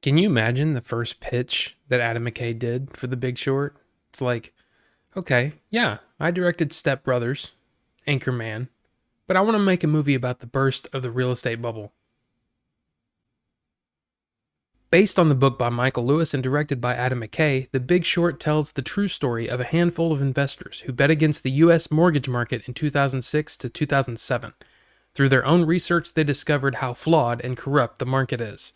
Can you imagine the first pitch that Adam McKay did for The Big Short? It's like, okay, yeah, I directed Step Brothers, Anchorman, but I want to make a movie about the burst of the real estate bubble. Based on the book by Michael Lewis and directed by Adam McKay, The Big Short tells the true story of a handful of investors who bet against the U.S. mortgage market in 2006 to 2007. Through their own research, they discovered how flawed and corrupt the market is.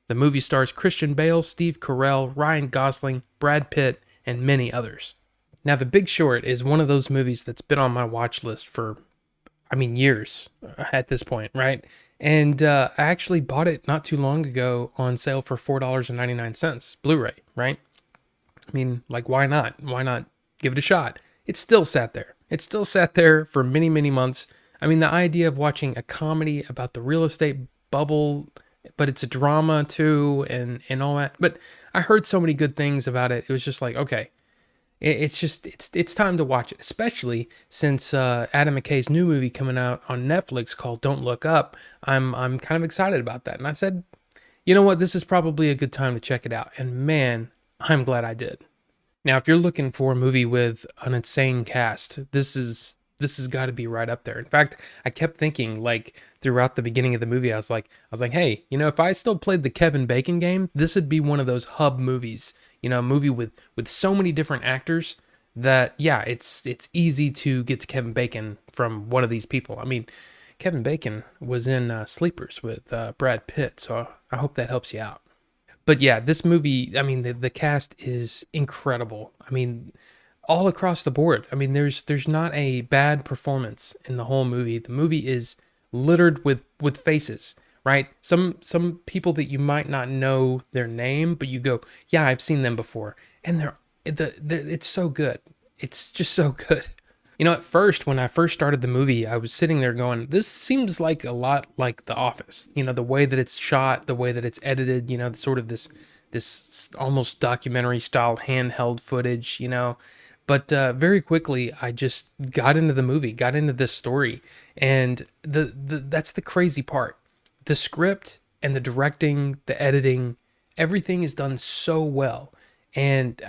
The movie stars Christian Bale, Steve Carell, Ryan Gosling, Brad Pitt, and many others. Now, The Big Short is one of those movies that's been on my watch list for, years at this point, right? And I actually bought it not too long ago on sale for $4.99, Blu-ray, right? Like, why not? Why not give it a shot? It still sat there. It still sat there for many, many months. The idea of watching a comedy about the real estate bubble, but it's a drama too, and all that. But I heard so many good things about it. It was just like, okay, it's time to watch it, especially since Adam McKay's new movie coming out on Netflix called Don't Look Up. I'm kind of excited about that, and I said, you know what, this is probably a good time to check it out. And man, I'm glad I did. Now, if you're looking for a movie with an insane cast, this has got to be right up there. In fact, I kept thinking like throughout the beginning of the movie, I was like, hey, if I still played the Kevin Bacon game, this would be one of those hub movies. A movie with so many different actors that yeah, it's easy to get to Kevin Bacon from one of these people. Kevin Bacon was in Sleepers with Brad Pitt, so I hope that helps you out. But yeah, this movie, the cast is incredible. All across the board. There's not a bad performance in the whole movie. The movie is littered with faces, right? Some people that you might not know their name, but you go, yeah, I've seen them before, and it's so good. It's just so good. At first, when I first started the movie, I was sitting there going, this seems like a lot like The Office. The way that it's shot, the way that it's edited, sort of this almost documentary style handheld footage, But very quickly, I just got into the movie, got into this story, and that's the crazy part. The script and the directing, the editing, everything is done so well. And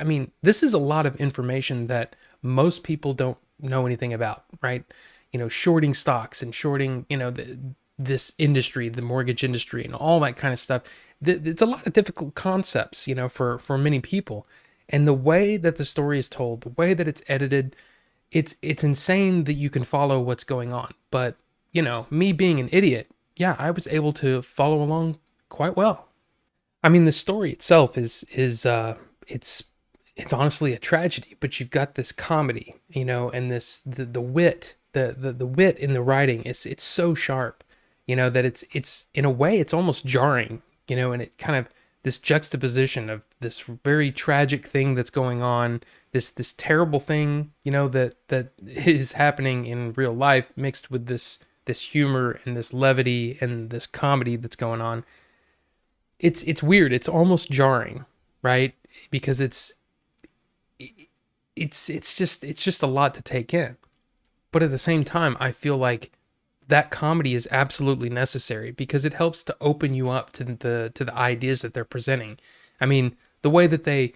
this is a lot of information that most people don't know anything about, right? Shorting stocks and shorting, this industry, the mortgage industry, and all that kind of stuff. It's a lot of difficult concepts, for many people. And the way that the story is told, the way that it's edited, it's insane that you can follow what's going on. But, me being an idiot, yeah, I was able to follow along quite well. The story itself it's honestly a tragedy, but you've got this comedy, and the wit, the wit in the writing it's so sharp, that it's in a way it's almost jarring, and it kind of this juxtaposition of this very tragic thing that's going on, this terrible thing, that is happening in real life, mixed with this humor and this levity and this comedy that's going on. It's weird. It's almost jarring, right? Because it's just a lot to take in. But at the same time, I feel like that comedy is absolutely necessary because it helps to open you up to the ideas that they're presenting. The way that they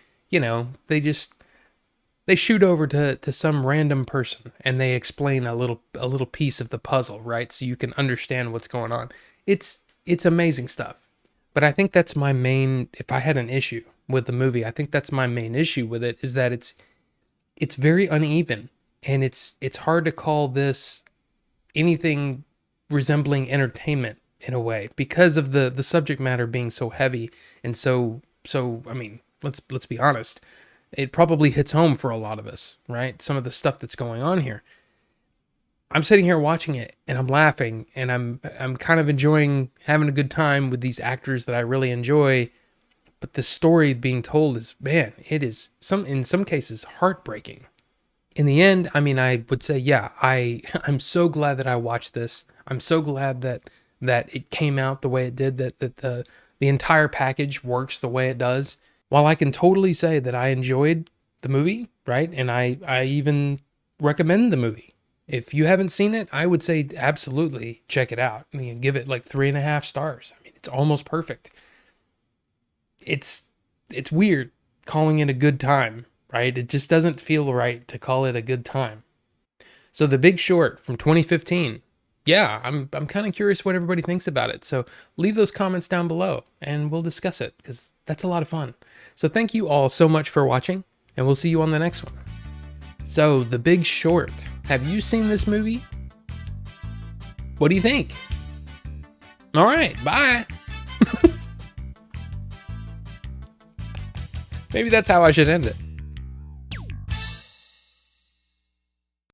shoot over to some random person and they explain a little piece of the puzzle, right? So you can understand what's going on. It's amazing stuff. But I think that's my main, if I had an issue with the movie, I think that's my main issue with it, is that it's very uneven, and it's hard to call this anything resembling entertainment in a way because of the subject matter being so heavy and so let's be honest, it probably hits home for a lot of us, right? Some of the stuff that's going on here. I'm sitting here watching it and I'm laughing and I'm kind of enjoying having a good time with these actors that I really enjoy, but the story being told is, man, it is in some cases heartbreaking. In the end, I would say, yeah, I'm so glad that I watched this. I'm so glad that it came out the way it did, that the entire package works the way it does. While I can totally say that I enjoyed the movie, right? And I even recommend the movie. If you haven't seen it, I would say absolutely check it out. Give it like 3.5 stars. It's almost perfect. it's weird calling it a good time, right? It just doesn't feel right to call it a good time. So The Big Short from 2015. Yeah, I'm kind of curious what everybody thinks about it. So leave those comments down below and we'll discuss it because that's a lot of fun. So thank you all so much for watching and we'll see you on the next one. So The Big Short. Have you seen this movie? What do you think? All right, bye. Maybe that's how I should end it.